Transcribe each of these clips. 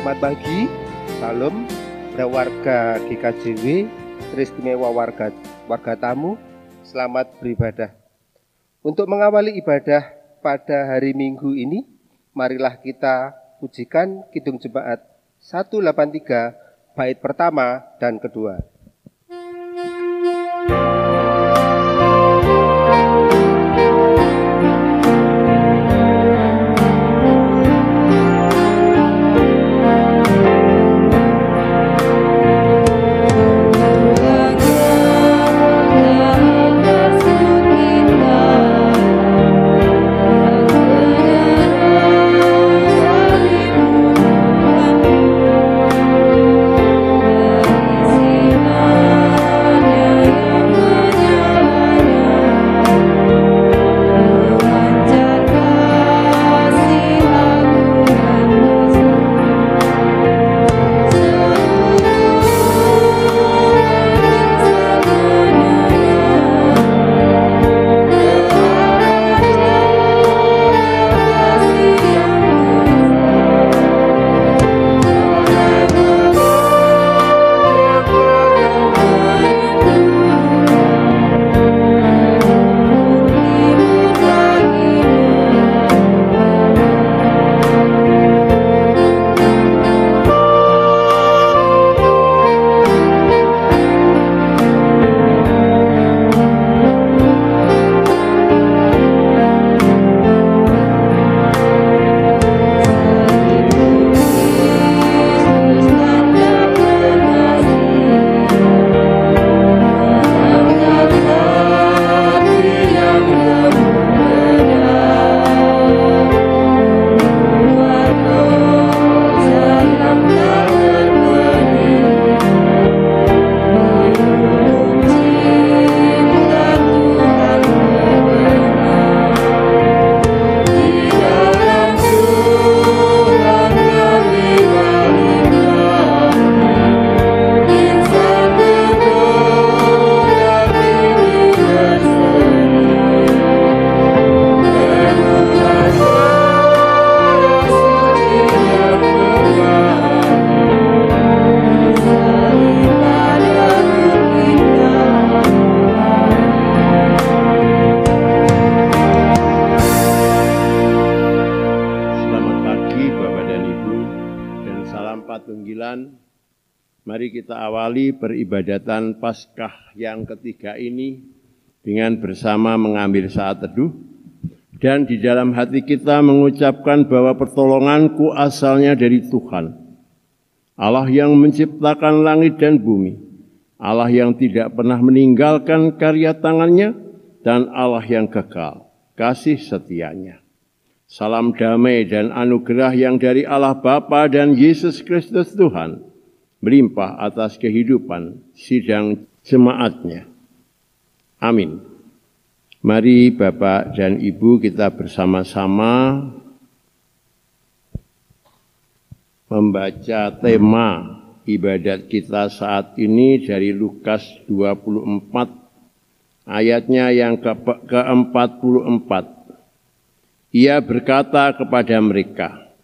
Selamat pagi, salam warga GKJW, teristimewa warga tamu, selamat beribadah. Untuk mengawali ibadah pada hari Minggu ini, marilah kita pujikan Kidung Jemaat 183 bait pertama dan kedua. Mari kita awali peribadatan Paskah yang ketiga ini dengan bersama mengambil saat teduh dan di dalam hati kita mengucapkan bahwa pertolonganku asalnya dari Tuhan, Allah yang menciptakan langit dan bumi, Allah yang tidak pernah meninggalkan karya tangannya, dan Allah yang kekal, kasih setianya. Salam damai dan anugerah yang dari Allah Bapa dan Yesus Kristus Tuhan melimpah atas kehidupan sidang jemaatnya. Amin. Mari Bapak dan Ibu kita bersama-sama membaca tema ibadat kita saat ini dari Lukas 24 ayatnya yang ke-44. Ia berkata kepada mereka,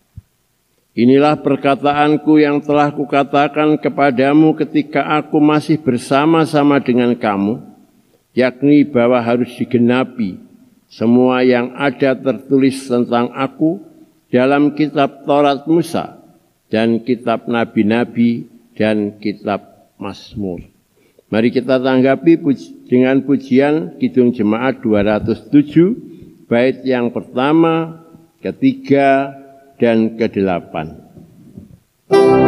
"Inilah perkataanku yang telah kukatakan kepadamu ketika aku masih bersama-sama dengan kamu, yakni bahwa harus digenapi semua yang ada tertulis tentang aku dalam kitab Taurat Musa dan kitab Nabi-Nabi dan kitab Mazmur." Mari kita tanggapi dengan pujian Kidung Jemaat 207, bait yang pertama, ketiga, dan ke-8. Ia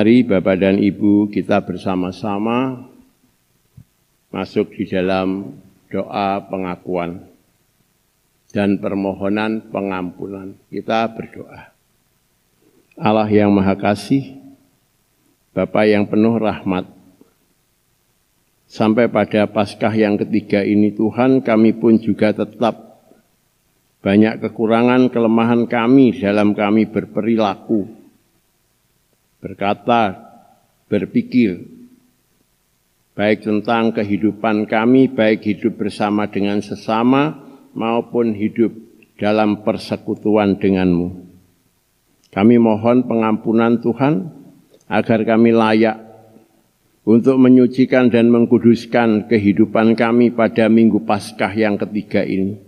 Mari Bapak dan Ibu kita bersama-sama masuk di dalam doa pengakuan dan permohonan pengampunan. Kita berdoa. Allah yang Maha Kasih, Bapa yang penuh rahmat, sampai pada Paskah yang ketiga ini Tuhan, kami pun juga tetap banyak kekurangan, kelemahan kami dalam kami berperilaku, berkata, berpikir, baik tentang kehidupan kami, baik hidup bersama dengan sesama, maupun hidup dalam persekutuan denganmu. Kami mohon pengampunan Tuhan, agar kami layak untuk menyucikan dan mengkuduskan kehidupan kami pada Minggu Paskah yang ketiga ini.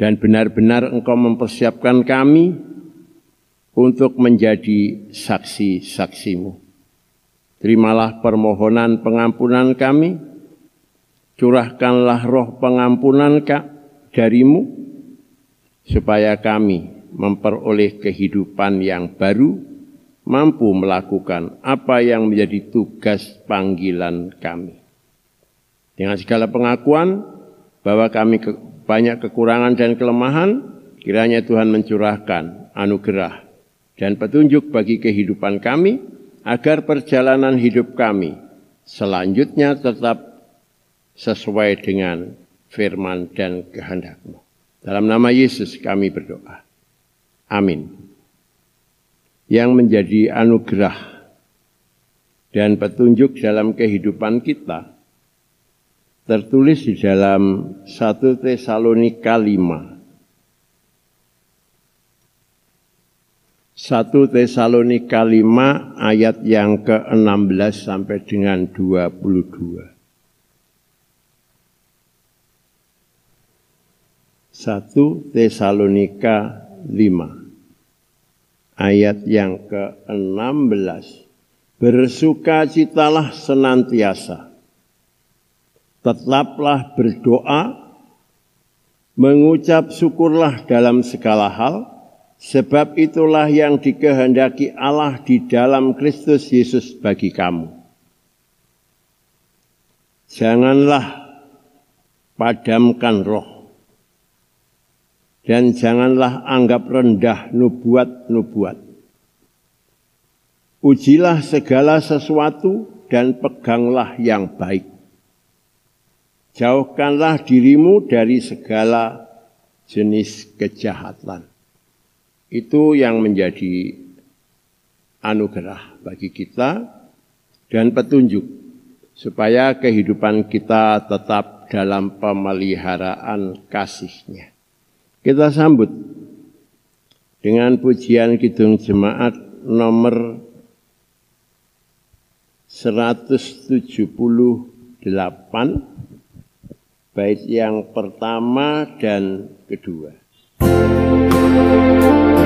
Dan benar-benar Engkau mempersiapkan kami untuk menjadi saksi-saksi-Mu. Terimalah permohonan pengampunan kami, curahkanlah roh pengampunan dari-Mu, supaya kami memperoleh kehidupan yang baru, mampu melakukan apa yang menjadi tugas panggilan kami. Dengan segala pengakuan bahwa kami banyak kekurangan dan kelemahan, kiranya Tuhan mencurahkan anugerah dan petunjuk bagi kehidupan kami, agar perjalanan hidup kami selanjutnya tetap sesuai dengan firman dan kehendak-Mu. Dalam nama Yesus kami berdoa. Amin. Yang menjadi anugerah dan petunjuk dalam kehidupan kita tertulis di dalam 1 Tesalonika 5. 1 Tesalonika 5 ayat yang ke-16 sampai dengan 22. 1 Tesalonika 5 ayat yang ke-16. Bersukacitalah senantiasa, tetaplah berdoa, mengucap syukurlah dalam segala hal, sebab itulah yang dikehendaki Allah di dalam Kristus Yesus bagi kamu. Janganlah padamkan roh, dan janganlah anggap rendah nubuat-nubuat. Ujilah segala sesuatu dan peganglah yang baik. Jauhkanlah dirimu dari segala jenis kejahatan. Itu yang menjadi anugerah bagi kita dan petunjuk supaya kehidupan kita tetap dalam pemeliharaan kasih-Nya. Kita sambut dengan pujian Kidung Jemaat nomor 178, bait yang pertama dan kedua. Yesus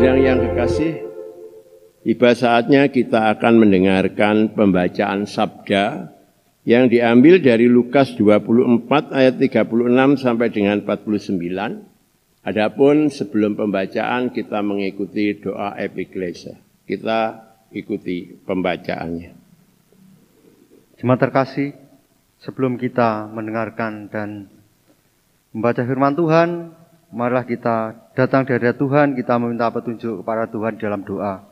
Sidang yang kekasih, tiba saatnya kita akan mendengarkan pembacaan sabda yang diambil dari Lukas 24 ayat 36 sampai dengan 49. Adapun sebelum pembacaan kita mengikuti doa epiklesia. Kita ikuti pembacaannya. Jemaat terkasih, sebelum kita mendengarkan dan membaca firman Tuhan, marilah kita datang di hadirat Tuhan, kita meminta petunjuk kepada Tuhan dalam doa.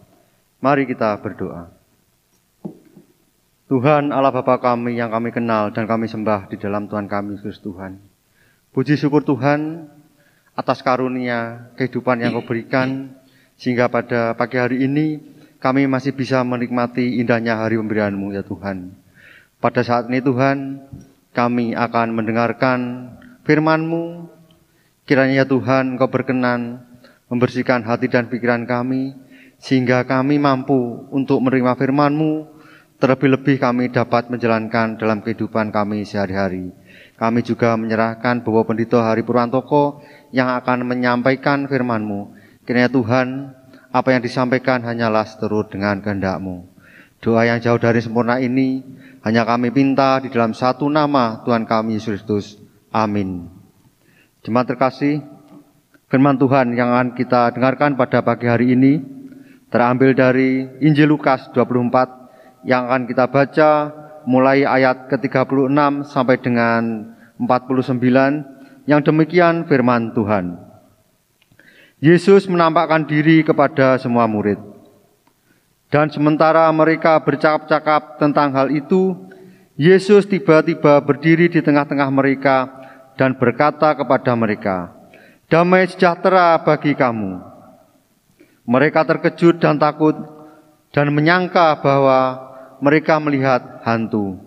Mari kita berdoa. Tuhan Allah Bapa kami yang kami kenal dan kami sembah di dalam Tuhan kami Yesus Tuhan. Puji syukur Tuhan atas karunia kehidupan yang Kau berikan, sehingga pada pagi hari ini kami masih bisa menikmati indahnya hari pemberian-Mu ya Tuhan. Pada saat ini Tuhan, kami akan mendengarkan firman-Mu. Kiranya ya Tuhan Engkau berkenan membersihkan hati dan pikiran kami, sehingga kami mampu untuk menerima firman-Mu, terlebih-lebih kami dapat menjalankan dalam kehidupan kami sehari-hari. Kami juga menyerahkan Bapak Pendeta Hari Purwantoko yang akan menyampaikan firman-Mu. Kiranya Tuhan, apa yang disampaikan hanyalah seturut dengan kehendak-Mu. Doa yang jauh dari sempurna ini hanya kami minta di dalam satu nama Tuhan kami Yesus Kristus. Amin. Jemaat terkasih, firman Tuhan yang akan kita dengarkan pada pagi hari ini terambil dari Injil Lukas 24 yang akan kita baca mulai ayat ke-36 sampai dengan 49, yang demikian firman Tuhan. Yesus menampakkan diri kepada semua murid. Dan sementara mereka bercakap-cakap tentang hal itu, Yesus tiba-tiba berdiri di tengah-tengah mereka dan berkata kepada mereka, "Damai sejahtera bagi kamu." Mereka terkejut dan takut dan menyangka bahwa mereka melihat hantu.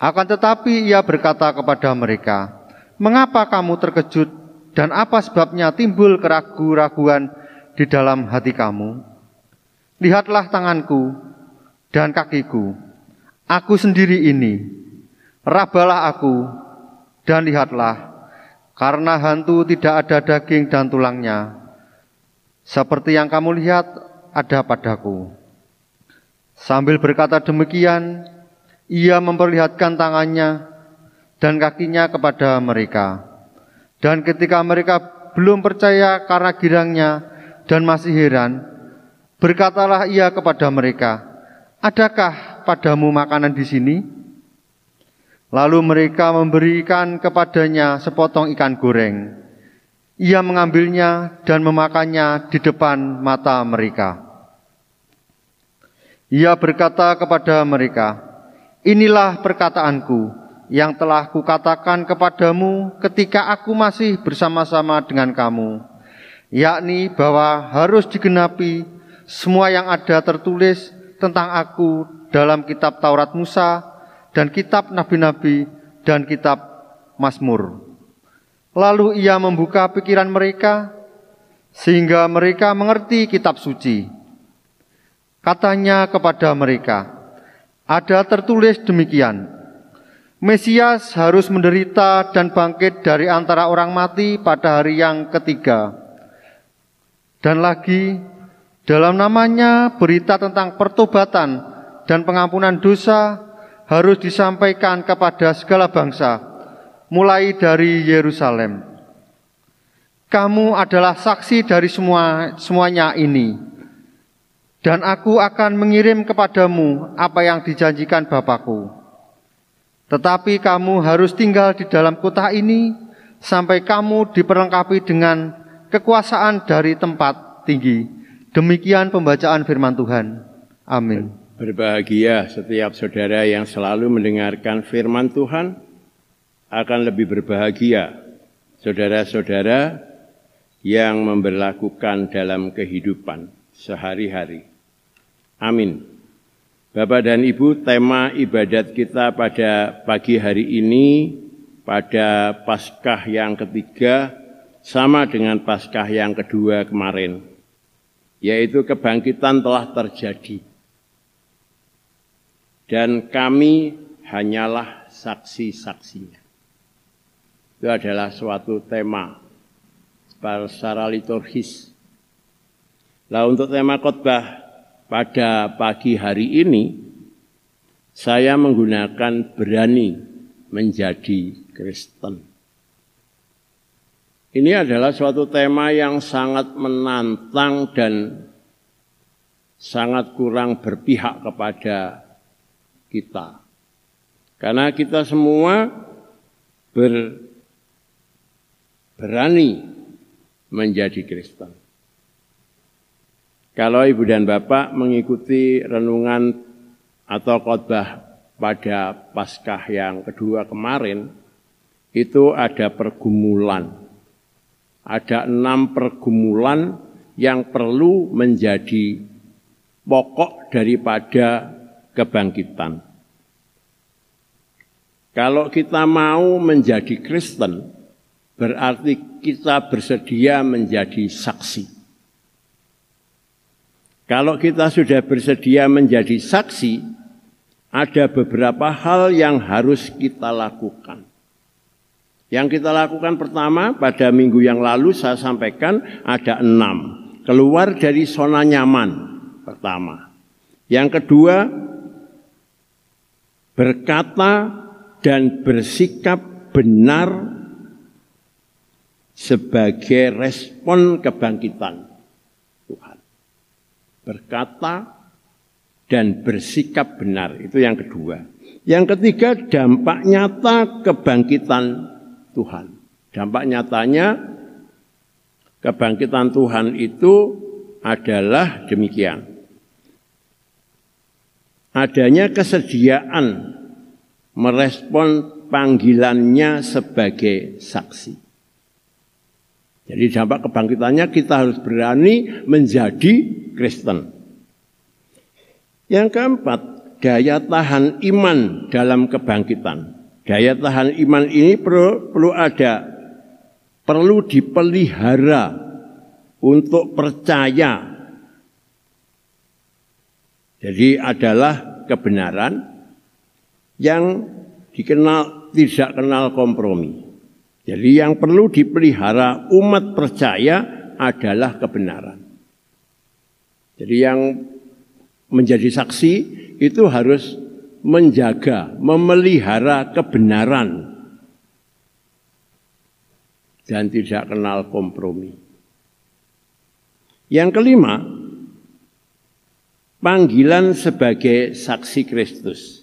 Akan tetapi ia berkata kepada mereka, "Mengapa kamu terkejut dan apa sebabnya timbul keraguan-raguan di dalam hati kamu? Lihatlah tanganku dan kakiku, aku sendiri ini. Rabalah aku dan lihatlah, karena hantu tidak ada daging dan tulangnya, seperti yang kamu lihat ada padaku." Sambil berkata demikian, ia memperlihatkan tangannya dan kakinya kepada mereka. Dan ketika mereka belum percaya karena girangnya dan masih heran, berkatalah ia kepada mereka, "Adakah padamu makanan di sini?" Lalu mereka memberikan kepadanya sepotong ikan goreng. Ia mengambilnya dan memakannya di depan mata mereka. Ia berkata kepada mereka, "Inilah perkataanku yang telah kukatakan kepadamu ketika aku masih bersama-sama dengan kamu, yakni bahwa harus digenapi semua yang ada tertulis tentang aku dalam kitab Taurat Musa dan kitab Nabi-Nabi dan kitab Mazmur." Lalu ia membuka pikiran mereka sehingga mereka mengerti kitab suci. Katanya kepada mereka, "Ada tertulis demikian, Mesias harus menderita dan bangkit dari antara orang mati pada hari yang ketiga. Dan lagi, dalam namanya berita tentang pertobatan dan pengampunan dosa harus disampaikan kepada segala bangsa, mulai dari Yerusalem. Kamu adalah saksi dari semuanya ini. Dan aku akan mengirim kepadamu apa yang dijanjikan Bapa-Ku. Tetapi kamu harus tinggal di dalam kota ini sampai kamu diperlengkapi dengan kekuasaan dari tempat tinggi." Demikian pembacaan firman Tuhan. Amin. Berbahagia setiap saudara yang selalu mendengarkan firman Tuhan, akan lebih berbahagia saudara-saudara yang memberlakukan dalam kehidupan sehari-hari. Amin. Bapak dan Ibu, tema ibadat kita pada pagi hari ini pada Paskah yang ketiga sama dengan Paskah yang kedua kemarin, yaitu kebangkitan telah terjadi. Dan kami hanyalah saksi-saksinya. Itu adalah suatu tema secara liturgis. Nah, untuk tema khotbah pada pagi hari ini, saya menggunakan berani menjadi Kristen. Ini adalah suatu tema yang sangat menantang dan sangat kurang berpihak kepada kita. Karena kita semua berani menjadi Kristen. Kalau Ibu dan Bapak mengikuti renungan atau khotbah pada Paskah yang kedua kemarin, itu ada pergumulan. Ada 6 pergumulan yang perlu menjadi pokok daripada kebangkitan. Kalau kita mau menjadi Kristen, berarti kita bersedia menjadi saksi. Kalau kita sudah bersedia menjadi saksi, ada beberapa hal yang harus kita lakukan. Yang kita lakukan pertama, pada minggu yang lalu saya sampaikan ada 6. Keluar dari zona nyaman, pertama. Yang kedua, berkata dan bersikap benar sebagai respon kebangkitan Tuhan. Berkata dan bersikap benar, itu yang kedua. Yang ketiga, dampak nyata kebangkitan Tuhan. Dampak nyatanya kebangkitan Tuhan itu adalah demikian. Adanya kesediaan merespon panggilannya sebagai saksi. Jadi dampak kebangkitannya kita harus berani menjadi Kristen. Yang keempat, daya tahan iman dalam kebangkitan. Daya tahan iman ini perlu dipelihara untuk percaya. Jadi adalah kebenaran yang tidak kenal kompromi. Jadi yang perlu dipelihara umat percaya adalah kebenaran. Jadi yang menjadi saksi itu harus menjaga, memelihara kebenaran dan tidak kenal kompromi. Yang kelima, panggilan sebagai saksi Kristus.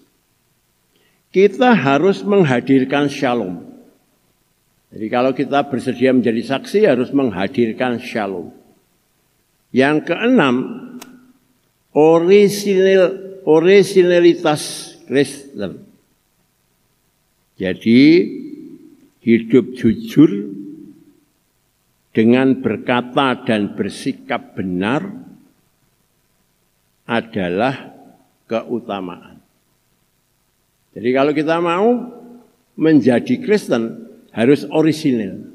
Kita harus menghadirkan shalom. Jadi kalau kita bersedia menjadi saksi harus menghadirkan shalom. Yang keenam, orisinalitas Kristen. Jadi hidup jujur dengan berkata dan bersikap benar adalah keutamaan. Jadi kalau kita mau menjadi Kristen harus orisinal.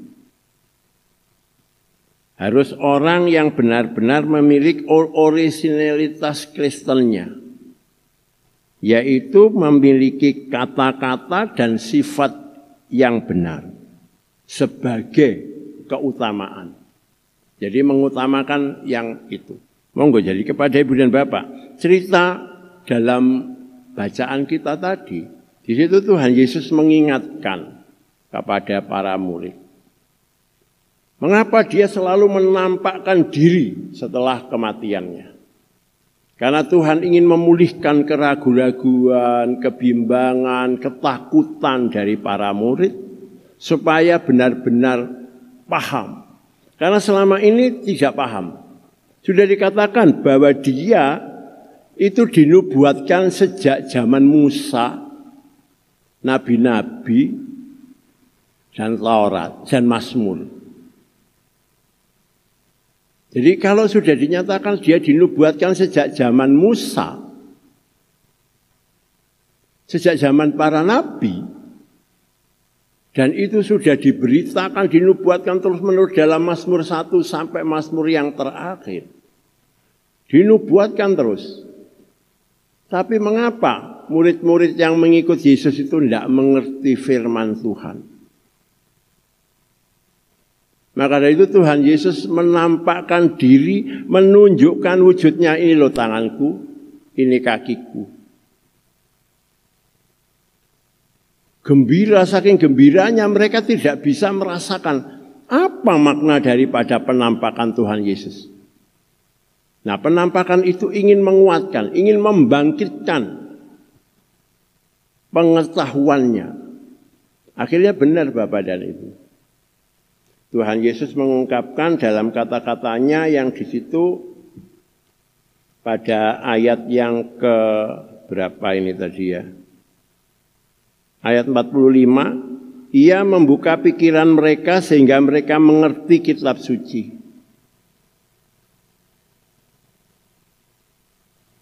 Harus orang yang benar-benar memiliki orisinalitas Kristennya. Yaitu memiliki kata-kata dan sifat yang benar. Sebagai keutamaan. Jadi mengutamakan yang itu. Monggo jadi kepada Ibu dan Bapak. Cerita dalam bacaan kita tadi. Di situ Tuhan Yesus mengingatkan kepada para murid. Mengapa dia selalu menampakkan diri setelah kematiannya? Karena Tuhan ingin memulihkan keraguan-raguan, kebimbangan, ketakutan dari para murid supaya benar-benar paham. Karena selama ini tidak paham. Sudah dikatakan bahwa dia itu dinubuatkan sejak zaman Musa, nabi-nabi, dan Taurat, dan Mazmur. Jadi kalau sudah dinyatakan dia dinubuatkan sejak zaman Musa, sejak zaman para nabi, dan itu sudah diberitakan, dinubuatkan terus-menerus dalam Mazmur 1 sampai Mazmur yang terakhir. Dinubuatkan terus. Tapi mengapa murid-murid yang mengikut Yesus itu tidak mengerti firman Tuhan? Maka dari itu Tuhan Yesus menampakkan diri, menunjukkan wujudnya, ini loh tanganku, ini kakiku. Gembira, saking gembiranya mereka tidak bisa merasakan apa makna daripada penampakan Tuhan Yesus. Nah, penampakan itu ingin menguatkan, ingin membangkitkan pengetahuannya. Akhirnya benar Bapak dan Ibu. Tuhan Yesus mengungkapkan dalam kata-katanya yang di situ pada ayat yang ke berapa ini tadi ya? Ayat 45, ia membuka pikiran mereka sehingga mereka mengerti kitab suci.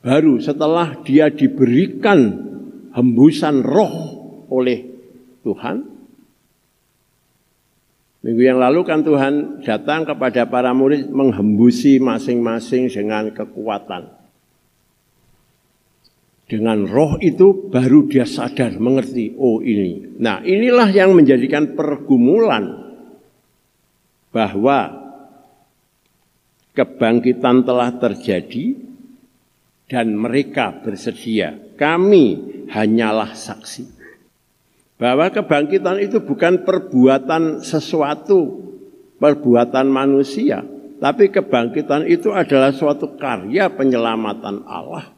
Baru setelah dia diberikan hembusan roh oleh Tuhan. Minggu yang lalu kan Tuhan datang kepada para murid menghembusi masing-masing dengan kekuatan. Dengan roh itu baru dia sadar, mengerti, oh ini. Nah, inilah yang menjadikan pergumulan bahwa kebangkitan telah terjadi dan mereka bersedia. Kami hanyalah saksi. Bahwa kebangkitan itu bukan perbuatan sesuatu, perbuatan manusia. Tapi kebangkitan itu adalah suatu karya penyelamatan Allah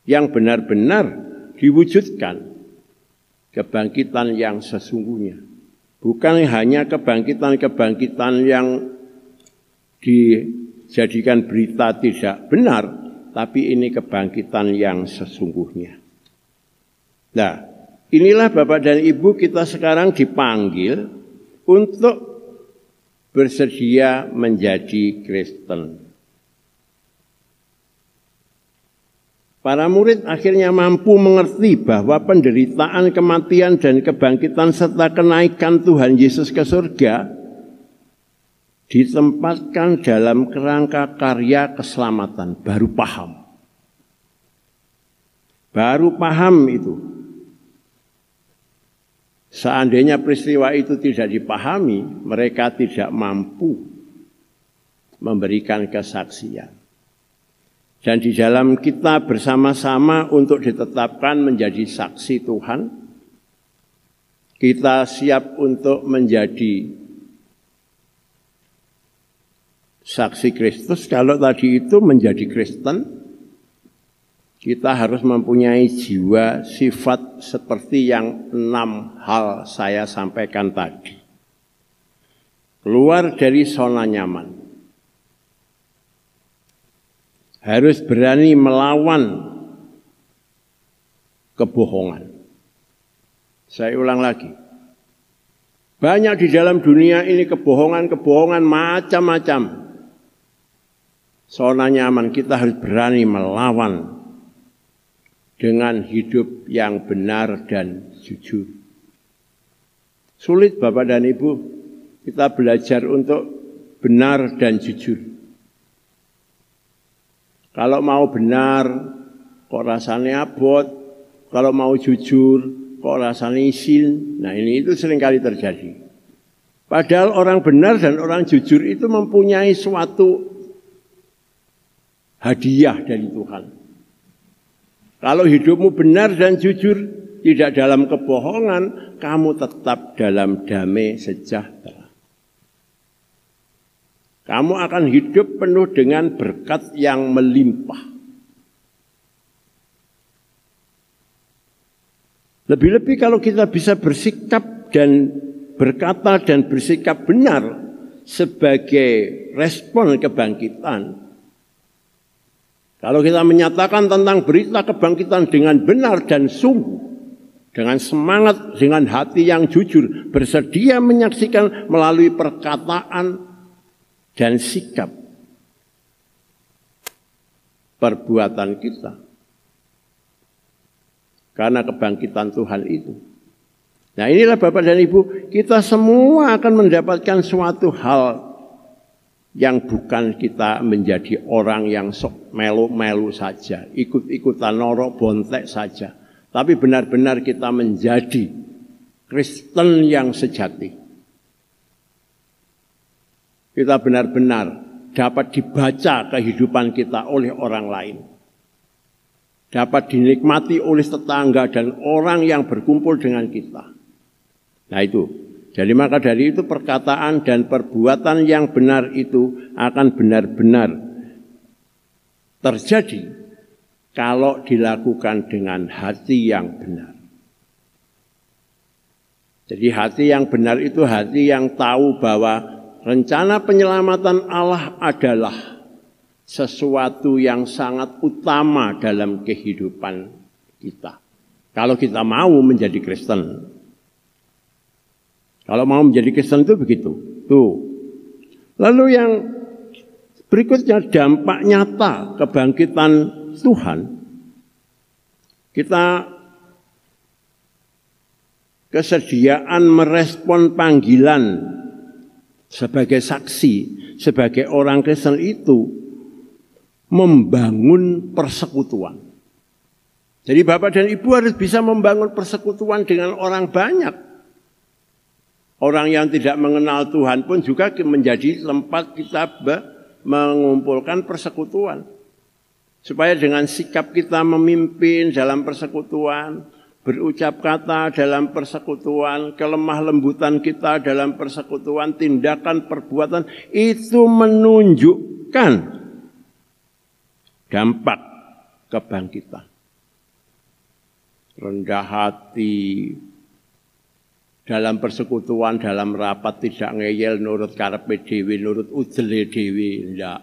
yang benar-benar diwujudkan. Kebangkitan yang sesungguhnya. Bukan hanya kebangkitan-kebangkitan yang dijadikan berita tidak benar, tapi ini kebangkitan yang sesungguhnya. Nah, inilah Bapak dan Ibu, kita sekarang dipanggil untuk bersedia menjadi Kristen. Para murid akhirnya mampu mengerti bahwa penderitaan, kematian, dan kebangkitan serta kenaikan Tuhan Yesus ke surga ditempatkan dalam kerangka karya keselamatan. Baru paham. Baru paham itu. Seandainya peristiwa itu tidak dipahami, mereka tidak mampu memberikan kesaksian. Dan di dalam kita bersama-sama untuk ditetapkan menjadi saksi Tuhan, kita siap untuk menjadi saksi Kristus. Kalau tadi itu menjadi Kristen, kita harus mempunyai jiwa sifat seperti yang 6 hal saya sampaikan tadi. Keluar dari zona nyaman. Harus berani melawan kebohongan. Saya ulang lagi. Banyak di dalam dunia ini kebohongan-kebohongan macam-macam. Zona nyaman, kita harus berani melawan dengan hidup yang benar dan jujur. Sulit Bapak dan Ibu, kita belajar untuk benar dan jujur. Kalau mau benar, kok rasanya abot. Kalau mau jujur, kok rasanya isin. Nah, ini itu seringkali terjadi. Padahal orang benar dan orang jujur itu mempunyai suatu hadiah dari Tuhan. Kalau hidupmu benar dan jujur, tidak dalam kebohongan, kamu tetap dalam damai sejahtera. Kamu akan hidup penuh dengan berkat yang melimpah. Lebih-lebih kalau kita bisa bersikap dan berkata dan bersikap benar sebagai respon kebangkitan. Kalau kita menyatakan tentang berita kebangkitan dengan benar dan sungguh, dengan semangat, dengan hati yang jujur, bersedia menyaksikan melalui perkataan dan sikap perbuatan kita. Karena kebangkitan Tuhan itu. Nah, inilah Bapak dan Ibu, kita semua akan mendapatkan suatu hal yang bukan kita menjadi orang yang sok melu-melu saja, ikut-ikutan norok bontek saja. Tapi benar-benar kita menjadi Kristen yang sejati. kita benar-benar dapat dibaca kehidupan kita oleh orang lain. Dapat dinikmati oleh tetangga dan orang yang berkumpul dengan kita. Nah itu, jadi maka dari itu perkataan dan perbuatan yang benar itu akan benar-benar terjadi kalau dilakukan dengan hati yang benar. Jadi hati yang benar itu hati yang tahu bahwa rencana penyelamatan Allah adalah sesuatu yang sangat utama dalam kehidupan kita. Kalau kita mau menjadi Kristen. Kalau mau menjadi Kristen itu begitu. Tuh. Lalu yang berikutnya dampak nyata kebangkitan Tuhan. Kita kesediaan merespon panggilan sebagai saksi, sebagai orang Kristen itu membangun persekutuan. Jadi Bapak dan Ibu harus bisa membangun persekutuan dengan orang banyak. Orang yang tidak mengenal Tuhan pun juga menjadi tempat kita mengumpulkan persekutuan. Supaya dengan sikap kita memimpin dalam persekutuan, berucap kata dalam persekutuan, kelemah lembutan kita dalam persekutuan, tindakan perbuatan itu menunjukkan dampak kebangkitan. Rendah hati, dalam persekutuan, dalam rapat tidak ngeyel nurut karepe dhewe, nurut ujele dhewe, enggak.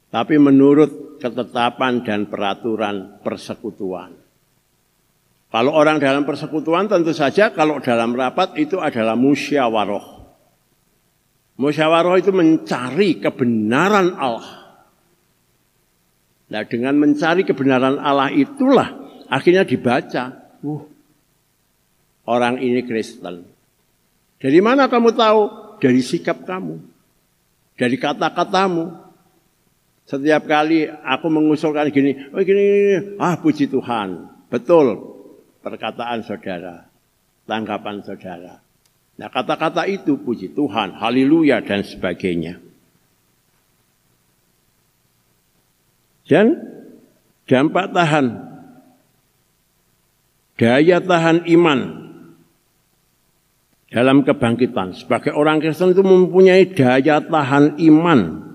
Tapi menurut ketetapan dan peraturan persekutuan. Kalau orang dalam persekutuan tentu saja kalau dalam rapat itu adalah musyawarah. Musyawarah itu mencari kebenaran Allah. Nah, dengan mencari kebenaran Allah itulah akhirnya dibaca. Orang ini Kristen. Dari mana kamu tahu? Dari sikap kamu. Dari kata-katamu. Setiap kali aku mengusulkan gini, puji Tuhan. Betul perkataan saudara. Tanggapan saudara. Nah, kata-kata itu puji Tuhan, haleluya dan sebagainya. Dan dampak tahan, daya tahan iman dalam kebangkitan. Sebagai orang Kristen itu mempunyai daya tahan iman.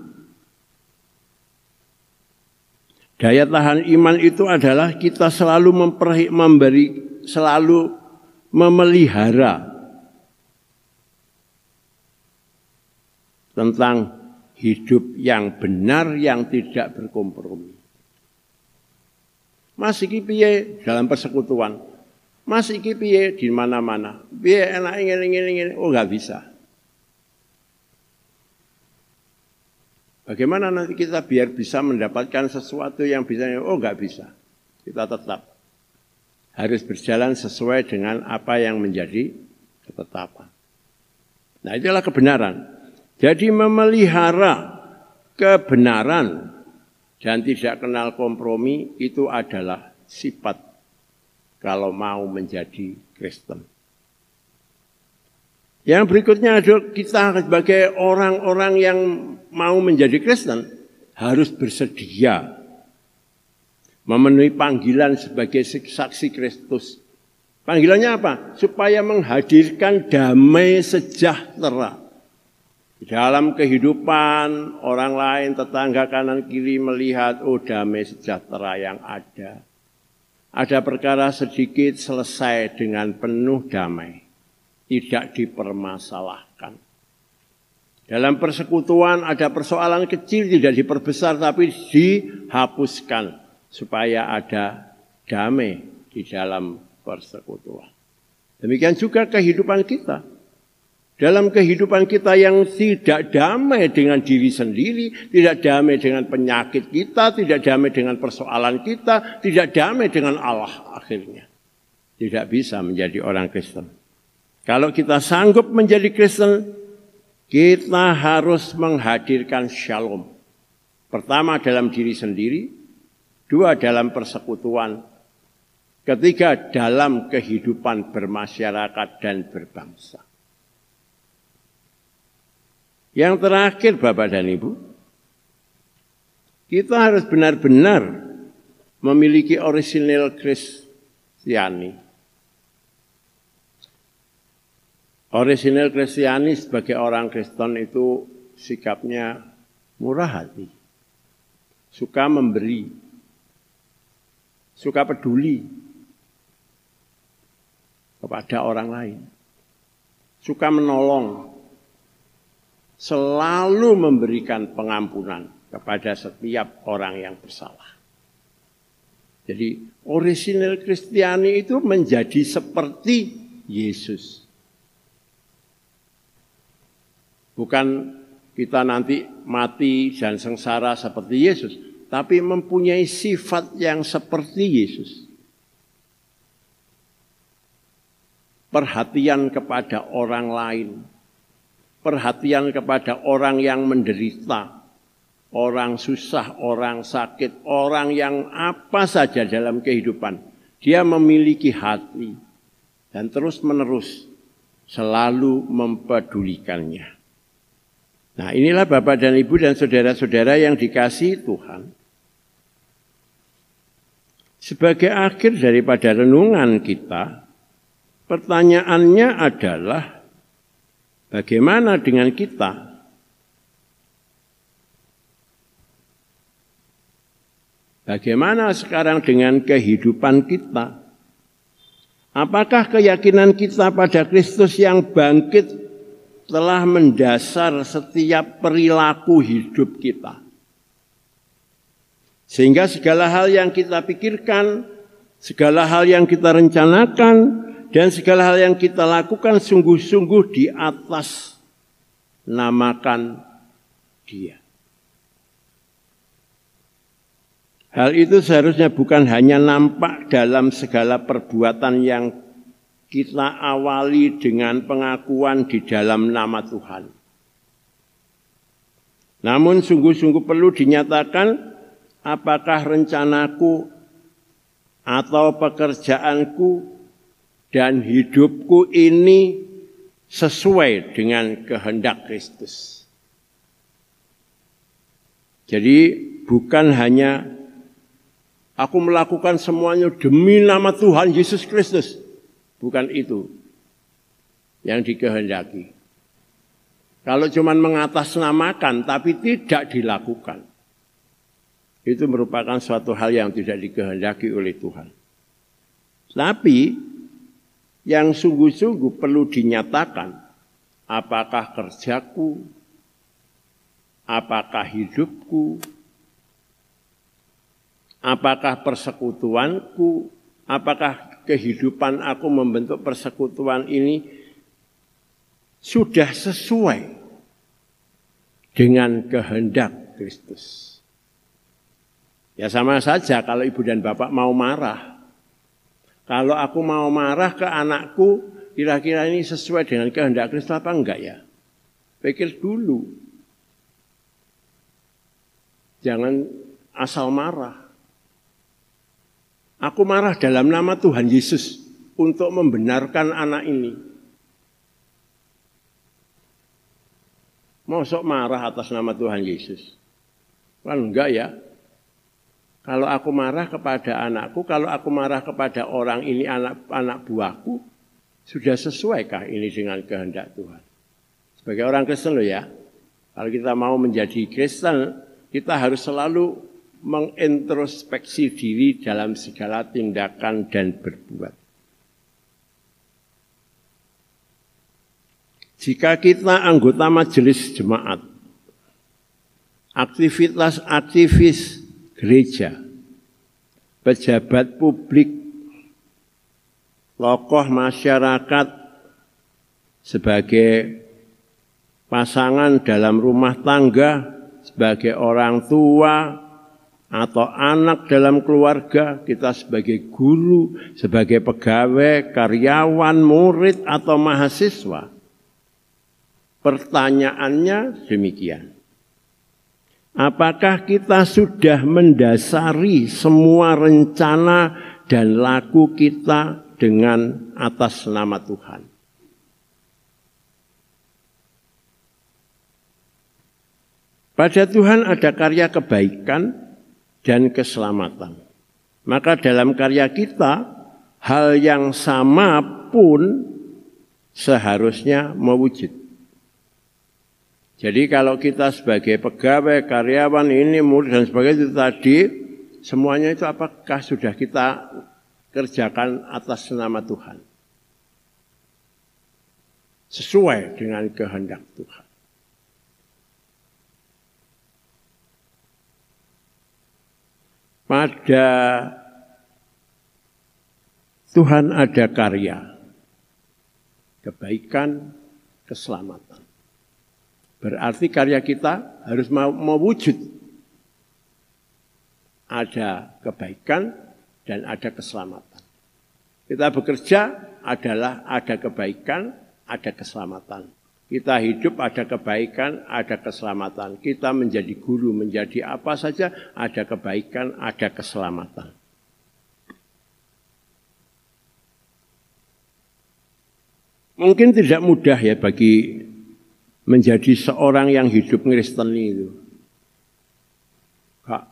Daya tahan iman itu adalah kita selalu selalu memelihara tentang hidup yang benar, yang tidak berkompromi. Mas iki piye dalam persekutuan? Mas iki piye di mana-mana? Piye enak ngene-ngene? Oh, enggak bisa. Bagaimana nanti kita biar bisa mendapatkan sesuatu yang bisa? Oh, enggak bisa. Kita tetap harus berjalan sesuai dengan apa yang menjadi ketetapan. Nah, itulah kebenaran. Jadi memelihara kebenaran dan tidak kenal kompromi itu adalah sifat kalau mau menjadi Kristen. Yang berikutnya adalah kita sebagai orang-orang yang mau menjadi Kristen harus bersedia memenuhi panggilan sebagai saksi Kristus. Panggilannya apa? Supaya menghadirkan damai sejahtera. Dalam kehidupan orang lain, tetangga kanan kiri melihat, oh damai sejahtera yang ada. Ada perkara sedikit selesai dengan penuh damai. Tidak dipermasalahkan. Dalam persekutuan ada persoalan kecil tidak diperbesar tapi dihapuskan. Supaya ada damai di dalam persekutuan. Demikian juga kehidupan kita. Dalam kehidupan kita yang tidak damai dengan diri sendiri, tidak damai dengan penyakit kita, tidak damai dengan persoalan kita, tidak damai dengan Allah akhirnya. Tidak bisa menjadi orang Kristen. Kalau kita sanggup menjadi Kristen, kita harus menghadirkan shalom. Pertama dalam diri sendiri, dua dalam persekutuan, ketiga dalam kehidupan bermasyarakat dan berbangsa. Yang terakhir Bapak dan Ibu, kita harus benar-benar memiliki orisinil Kristiani. Orisinil Kristiani sebagai orang Kristen itu sikapnya murah hati, suka memberi, suka peduli kepada orang lain, suka menolong, selalu memberikan pengampunan kepada setiap orang yang bersalah. Jadi orisinil Kristiani itu menjadi seperti Yesus. Bukan kita nanti mati dan sengsara seperti Yesus, tapi mempunyai sifat yang seperti Yesus. Perhatian kepada orang lain, perhatian kepada orang yang menderita, orang susah, orang sakit, orang yang apa saja dalam kehidupan. Dia memiliki hati dan terus-menerus selalu mempedulikannya. Nah, inilah Bapak dan Ibu dan saudara-saudara yang dikasihi Tuhan. Sebagai akhir daripada renungan kita, pertanyaannya adalah bagaimana dengan kita? Bagaimana sekarang dengan kehidupan kita? Apakah keyakinan kita pada Kristus yang bangkit telah mendasar setiap perilaku hidup kita? Sehingga segala hal yang kita pikirkan, segala hal yang kita rencanakan, dan segala hal yang kita lakukan sungguh-sungguh di atas namakan Dia. Hal itu seharusnya bukan hanya nampak dalam segala perbuatan yang kita awali dengan pengakuan di dalam nama Tuhan. Namun sungguh-sungguh perlu dinyatakan apakah rencanaku atau pekerjaanku dan hidupku ini sesuai dengan kehendak Kristus. Jadi bukan hanya aku melakukan semuanya demi nama Tuhan Yesus Kristus. Bukan itu yang dikehendaki. Kalau cuma mengatasnamakan tapi tidak dilakukan, itu merupakan suatu hal yang tidak dikehendaki oleh Tuhan. Tapi yang sungguh-sungguh perlu dinyatakan, apakah kerjaku, apakah hidupku, apakah persekutuanku, apakah kehidupan aku membentuk persekutuan ini sudah sesuai dengan kehendak Kristus. Ya sama saja kalau ibu dan bapak mau marah. Kalau aku mau marah ke anakku, kira-kira ini sesuai dengan kehendak Kristus apa enggak ya? Pikir dulu. Jangan asal marah. Aku marah dalam nama Tuhan Yesus untuk membenarkan anak ini. Mosok marah atas nama Tuhan Yesus? Kan enggak ya. Kalau aku marah kepada anakku, kalau aku marah kepada orang ini anak buahku, sudah sesuaikah ini dengan kehendak Tuhan? Sebagai orang Kristen loh ya. Kalau kita mau menjadi Kristen, kita harus selalu mengintrospeksi diri dalam segala tindakan dan berbuat. Jika kita anggota majelis jemaat, aktivis gereja, pejabat publik, tokoh masyarakat, sebagai pasangan dalam rumah tangga, sebagai orang tua, atau anak dalam keluarga, kita sebagai guru, sebagai pegawai, karyawan, murid, atau mahasiswa. Pertanyaannya demikian. Apakah kita sudah mendasari semua rencana dan laku kita dengan atas nama Tuhan? Pada Tuhan ada karya kebaikan dan keselamatan. Maka dalam karya kita, hal yang sama pun seharusnya mewujud. Jadi kalau kita sebagai pegawai, karyawan ini, murid dan sebagainya itu tadi, semuanya itu apakah sudah kita kerjakan atas nama Tuhan? Sesuai dengan kehendak Tuhan. Pada Tuhan ada karya, kebaikan, keselamatan. Berarti karya kita harus mewujud. Ada kebaikan dan ada keselamatan. Kita bekerja adalah ada kebaikan, ada keselamatan. Kita hidup ada kebaikan, ada keselamatan. Kita menjadi guru, menjadi apa saja, ada kebaikan, ada keselamatan. Mungkin tidak mudah ya bagi menjadi seorang yang hidup Kristen itu.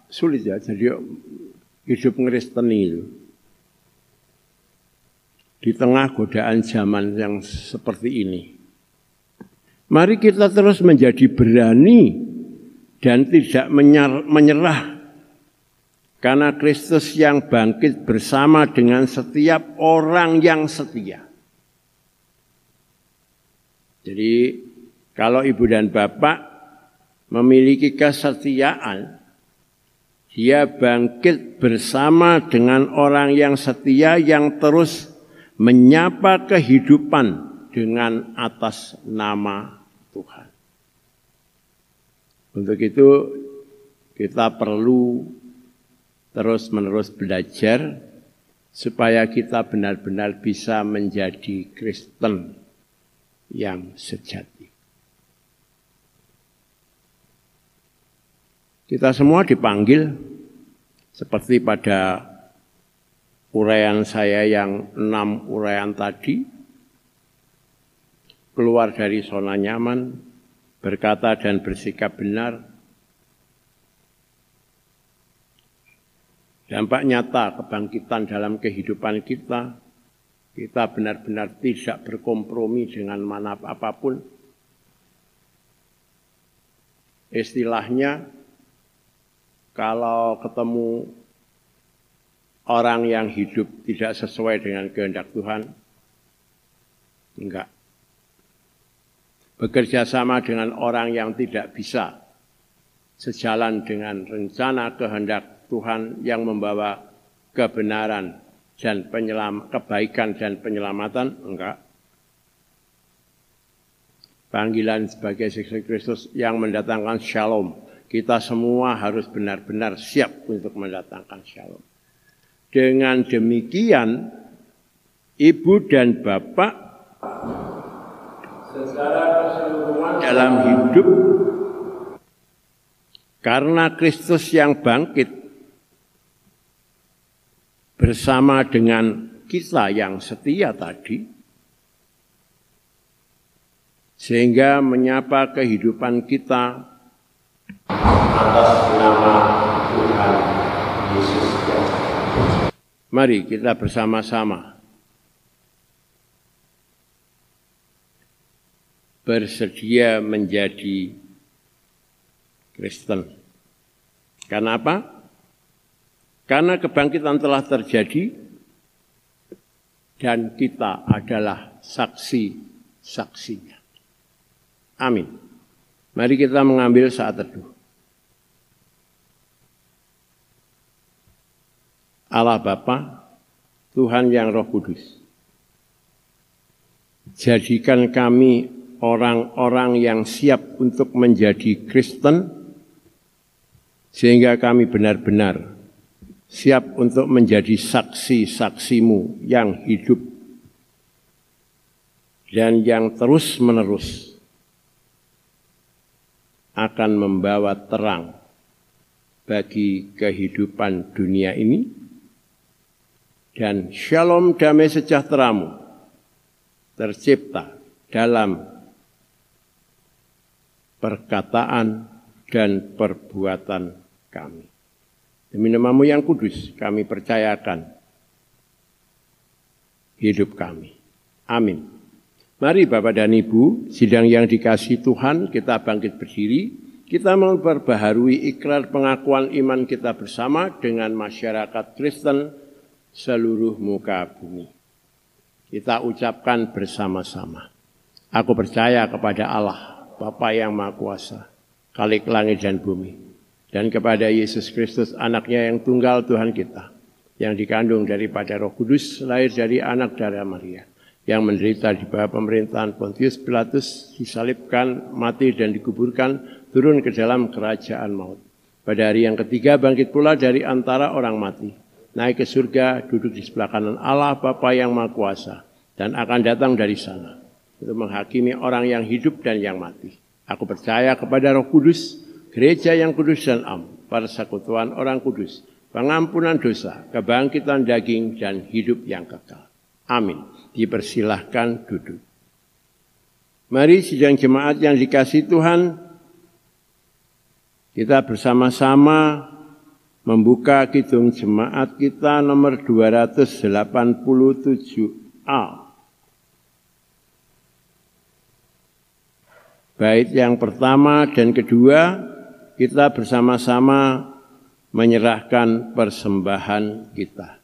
Sulit ya jadi hidup Kristen itu. Di tengah godaan zaman yang seperti ini. Mari kita terus menjadi berani dan tidak menyerah. Karena Kristus yang bangkit bersama dengan setiap orang yang setia. Jadi kalau ibu dan bapak memiliki kesetiaan, dia bangkit bersama dengan orang yang setia yang terus menyapa kehidupan dengan atas nama Tuhan. Untuk itu kita perlu terus-menerus belajar supaya kita benar-benar bisa menjadi Kristen yang sejati. Kita semua dipanggil seperti pada uraian saya yang 6 uraian tadi, keluar dari zona nyaman, berkata dan bersikap benar. Dampak nyata kebangkitan dalam kehidupan kita, kita benar-benar tidak berkompromi dengan mana apapun. Istilahnya, kalau ketemu orang yang hidup tidak sesuai dengan kehendak Tuhan, enggak. Bekerja sama dengan orang yang tidak bisa sejalan dengan rencana kehendak Tuhan yang membawa kebenaran dan kebaikan dan penyelamatan, enggak. Panggilan sebagai saksi Kristus yang mendatangkan shalom. Kita semua harus benar-benar siap untuk mendatangkan shalom. Dengan demikian, ibu dan bapak secara keseluruhan dalam hidup karena Kristus yang bangkit bersama dengan kita yang setia tadi, sehingga menyapa kehidupan kita atas nama Tuhan Yesus. Mari kita bersama-sama bersedia menjadi Kristen. Karena apa? Karena kebangkitan telah terjadi dan kita adalah saksi-saksinya. Amin. Mari kita mengambil saat teduh. Allah Bapa, Tuhan yang Roh Kudus, jadikan kami orang-orang yang siap untuk menjadi Kristen, sehingga kami benar-benar siap untuk menjadi saksi-saksimu yang hidup dan yang terus-menerus akan membawa terang bagi kehidupan dunia ini, dan shalom damai sejahteramu tercipta dalam perkataan, dan perbuatan kami. Demi nama-Mu yang kudus, kami percayakan hidup kami. Amin. Mari Bapak dan Ibu, sidang yang dikasihi Tuhan, kita bangkit berdiri. Kita memperbaharui ikrar pengakuan iman kita bersama dengan masyarakat Kristen seluruh muka bumi. Kita ucapkan bersama-sama. Aku percaya kepada Allah, Bapa yang Maha Kuasa, Khalik langit dan bumi, dan kepada Yesus Kristus, anaknya yang tunggal Tuhan kita, yang dikandung daripada Roh Kudus, lahir dari anak darah Maria, yang menderita di bawah pemerintahan Pontius Pilatus, disalibkan, mati dan dikuburkan, turun ke dalam kerajaan maut. Pada hari yang ketiga bangkit pula dari antara orang mati, naik ke surga, duduk di sebelah kanan Allah Bapa yang Maha Kuasa, dan akan datang dari sana untuk menghakimi orang yang hidup dan yang mati. Aku percaya kepada Roh Kudus, gereja yang kudus dan am, persekutuan orang kudus, pengampunan dosa, kebangkitan daging, dan hidup yang kekal. Amin. Dipersilahkan duduk. Mari sidang jemaat yang dikasihi Tuhan, kita bersama-sama membuka kidung jemaat kita nomor 287A. Bait yang pertama dan kedua, kita bersama-sama menyerahkan persembahan kita.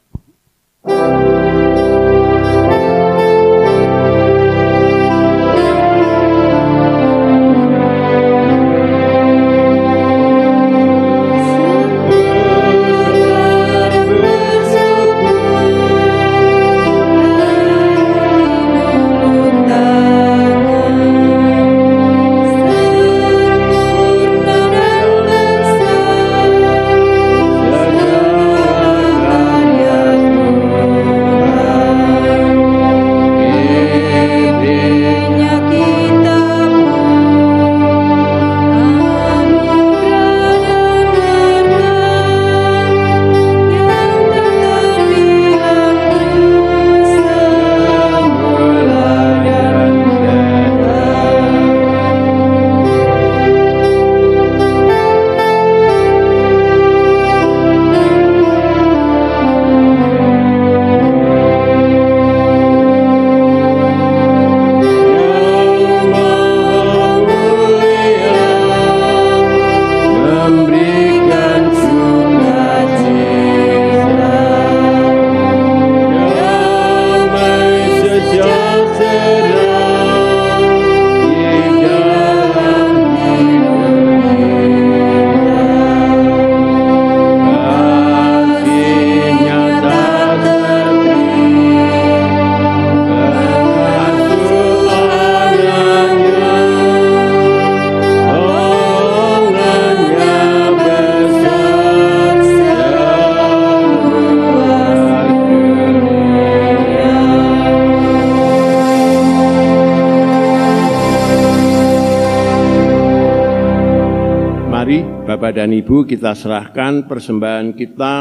Bapak dan Ibu, kita serahkan persembahan kita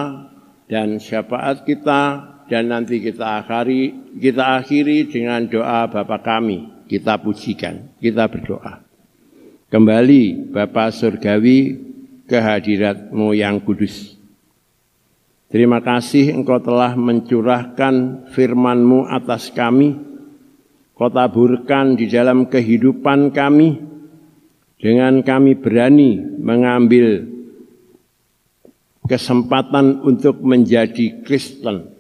dan syafaat kita, dan nanti kita akhiri dengan doa Bapa kami. Kita pujikan, kita berdoa. Kembali Bapa Surgawi ke hadirat-Mu yang kudus. Terima kasih Engkau telah mencurahkan firman-Mu atas kami. Kau taburkan di dalam kehidupan kami. Dengan kami berani mengambil kesempatan untuk menjadi Kristen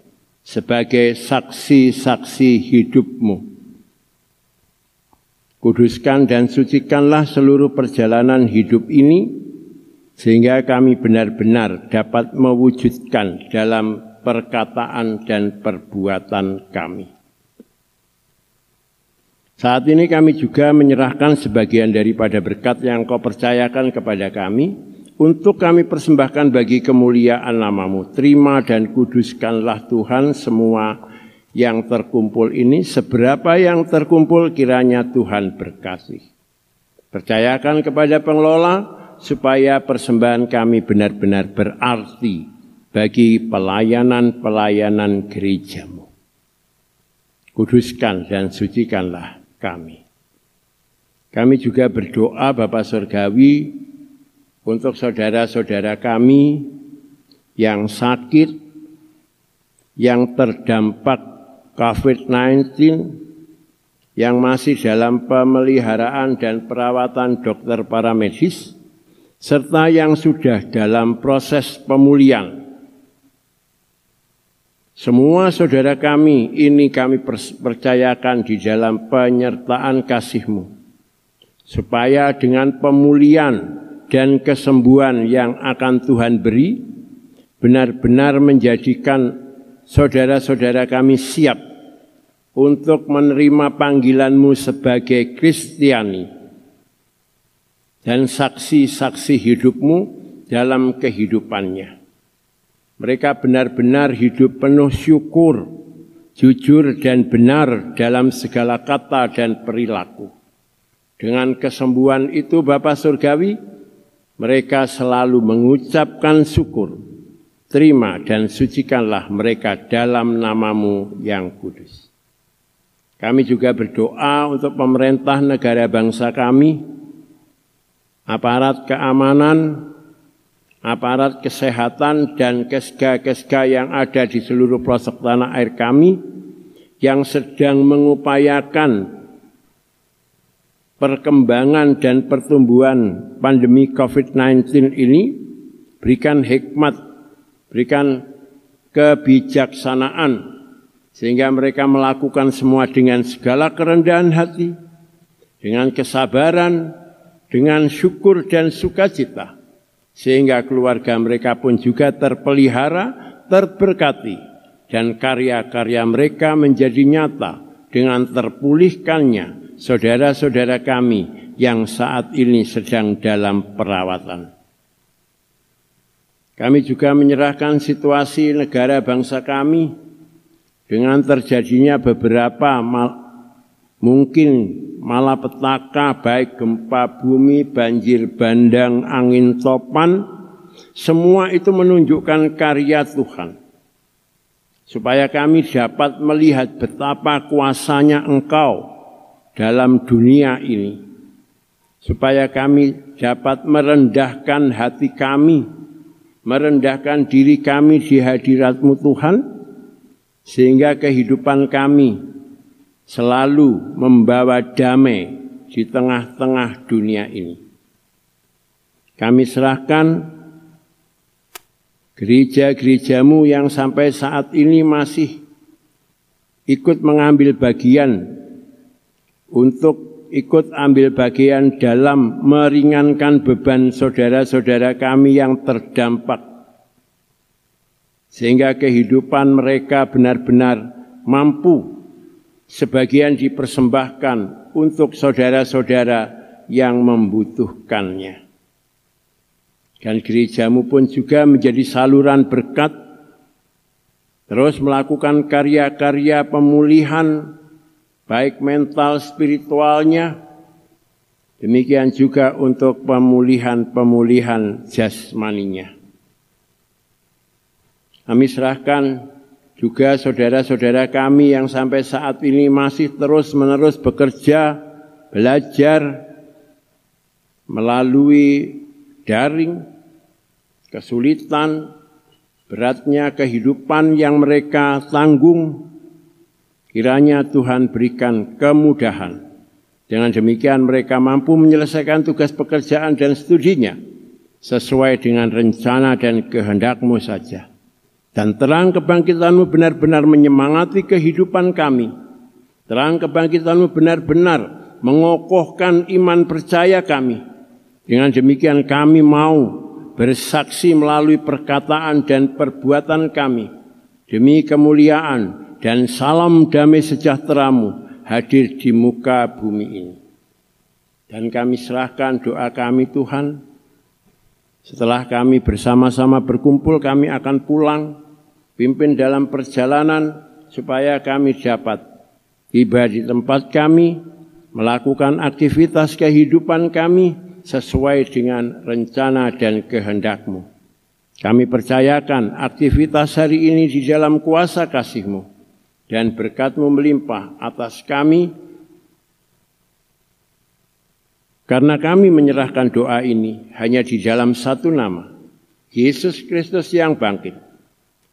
sebagai saksi-saksi hidup-Mu. Kuduskan dan sucikanlah seluruh perjalanan hidup ini, sehingga kami benar-benar dapat mewujudkan dalam perkataan dan perbuatan kami. Saat ini kami juga menyerahkan sebagian daripada berkat yang Kau percayakan kepada kami, untuk kami persembahkan bagi kemuliaan nama-Mu. Terima dan kuduskanlah Tuhan semua yang terkumpul ini, seberapa yang terkumpul kiranya Tuhan berkasih. Percayakan kepada pengelola, supaya persembahan kami benar-benar berarti bagi pelayanan-pelayanan gereja-Mu. Kuduskan dan sucikanlah kami. Kami juga berdoa Bapa Surgawi untuk saudara-saudara kami yang sakit, yang terdampak COVID-19, yang masih dalam pemeliharaan dan perawatan dokter paramedis, serta yang sudah dalam proses pemulihan. Semua saudara kami ini kami percayakan di dalam penyertaan kasih-Mu, supaya dengan pemulihan dan kesembuhan yang akan Tuhan beri, benar-benar menjadikan saudara-saudara kami siap untuk menerima panggilan-Mu sebagai Kristiani dan saksi-saksi hidup-Mu dalam kehidupannya. Mereka benar-benar hidup penuh syukur, jujur dan benar dalam segala kata dan perilaku. Dengan kesembuhan itu Bapa Surgawi, mereka selalu mengucapkan syukur. Terima dan sucikanlah mereka dalam nama-Mu yang kudus. Kami juga berdoa untuk pemerintah negara bangsa kami, aparat keamanan, aparat kesehatan dan kesga-kesga yang ada di seluruh pelosok tanah air kami yang sedang mengupayakan perkembangan dan pertumbuhan pandemi COVID-19 ini, berikan hikmat, berikan kebijaksanaan sehingga mereka melakukan semua dengan segala kerendahan hati, dengan kesabaran, dengan syukur dan sukacita, sehingga keluarga mereka pun juga terpelihara, terberkati, dan karya-karya mereka menjadi nyata dengan terpulihkannya saudara-saudara kami yang saat ini sedang dalam perawatan. Kami juga menyerahkan situasi negara bangsa kami dengan terjadinya beberapa mungkin malapetaka, baik gempa bumi, banjir bandang, angin topan, semua itu menunjukkan karya Tuhan. Supaya kami dapat melihat betapa kuasanya Engkau dalam dunia ini. Supaya kami dapat merendahkan hati kami, merendahkan diri kami di hadirat-Mu Tuhan, sehingga kehidupan kami selalu membawa damai di tengah-tengah dunia ini. Kami serahkan gereja-gereja-Mu yang sampai saat ini masih ikut mengambil bagian untuk ikut ambil bagian dalam meringankan beban saudara-saudara kami yang terdampak, sehingga kehidupan mereka benar-benar mampu sebagian dipersembahkan untuk saudara-saudara yang membutuhkannya. Dan gereja-Mu pun juga menjadi saluran berkat, terus melakukan karya-karya pemulihan, baik mental spiritualnya, demikian juga untuk pemulihan jasmaninya. Kami serahkan juga saudara-saudara kami yang sampai saat ini masih terus-menerus bekerja, belajar melalui daring, kesulitan, beratnya kehidupan yang mereka tanggung. Kiranya Tuhan berikan kemudahan. Dengan demikian mereka mampu menyelesaikan tugas pekerjaan dan studinya sesuai dengan rencana dan kehendak-Mu saja. Dan terang kebangkitan-Mu benar-benar menyemangati kehidupan kami. Terang kebangkitan-Mu benar-benar mengokohkan iman percaya kami. Dengan demikian kami mau bersaksi melalui perkataan dan perbuatan kami demi kemuliaan dan salam damai sejahtera-Mu hadir di muka bumi ini. Dan kami serahkan doa kami Tuhan. Setelah kami bersama-sama berkumpul, kami akan pulang, pimpin dalam perjalanan supaya kami dapat tiba di tempat kami, melakukan aktivitas kehidupan kami sesuai dengan rencana dan kehendak-Mu. Kami percayakan aktivitas hari ini di dalam kuasa kasih-Mu, dan berkat-Mu melimpah atas kami, Karena kami menyerahkan doa ini hanya di dalam satu nama, Yesus Kristus yang bangkit,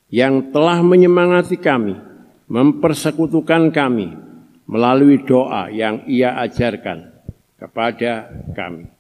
yang telah menyemangati kami, mempersekutukan kami melalui doa yang Ia ajarkan kepada kami.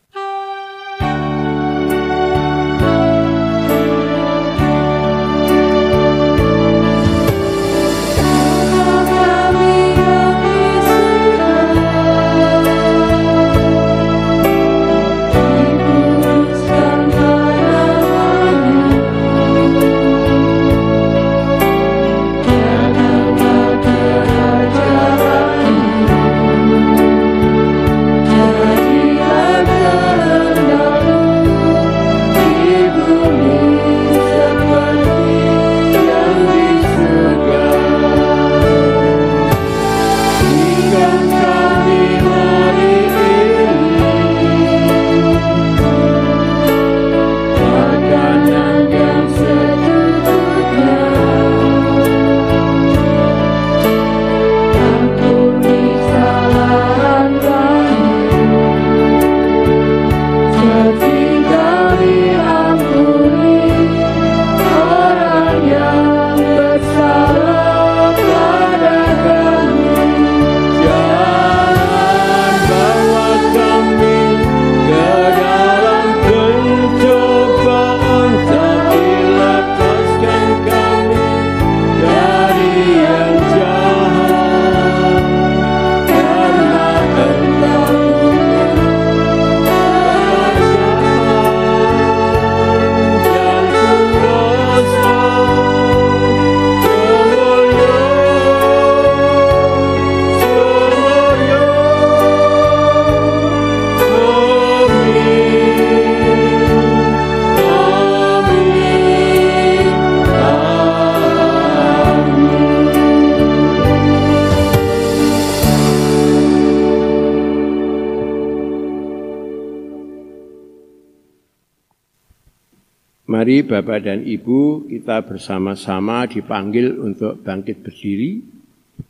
Mari Bapak dan Ibu, kita bersama-sama dipanggil untuk bangkit berdiri.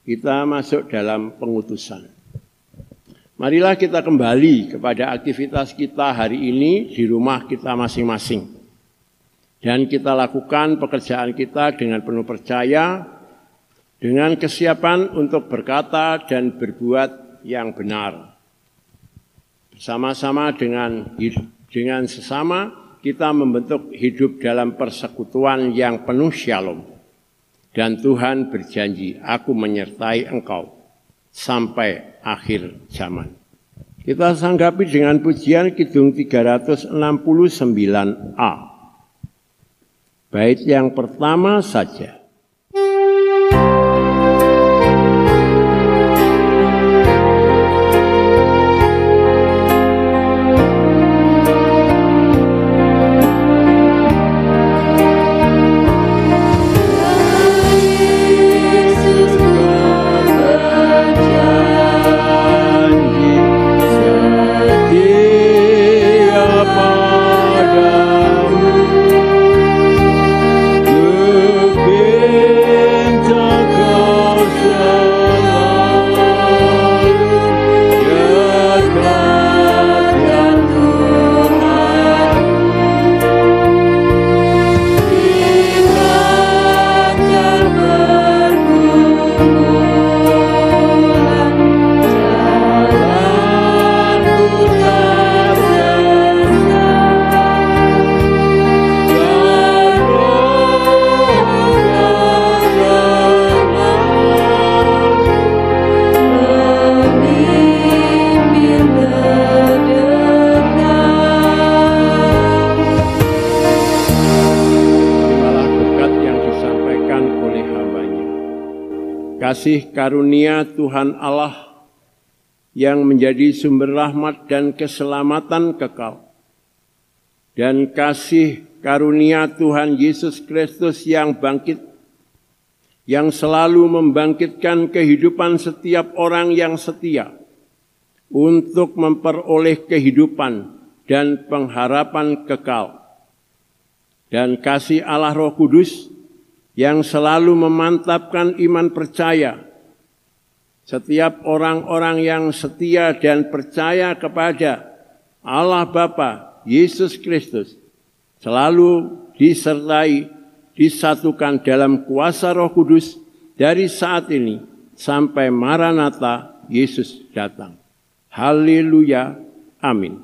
Kita masuk dalam pengutusan. Marilah kita kembali kepada aktivitas kita hari ini di rumah kita masing-masing. Dan kita lakukan pekerjaan kita dengan penuh percaya, dengan kesiapan untuk berkata dan berbuat yang benar. Bersama-sama dengan sesama, kita membentuk hidup dalam persekutuan yang penuh shalom. Dan Tuhan berjanji, aku menyertai engkau sampai akhir zaman. Kita sanggapi dengan pujian Kidung 369a. Bait yang pertama saja. Kasih karunia Tuhan Allah yang menjadi sumber rahmat dan keselamatan kekal, dan kasih karunia Tuhan Yesus Kristus yang bangkit, yang selalu membangkitkan kehidupan setiap orang yang setia untuk memperoleh kehidupan dan pengharapan kekal, dan kasih Allah Roh Kudus yang selalu memantapkan iman percaya setiap orang-orang yang setia dan percaya kepada Allah Bapa, Yesus Kristus, selalu disertai, disatukan dalam kuasa Roh Kudus dari saat ini sampai Maranatha Yesus datang. Haleluya. Amin.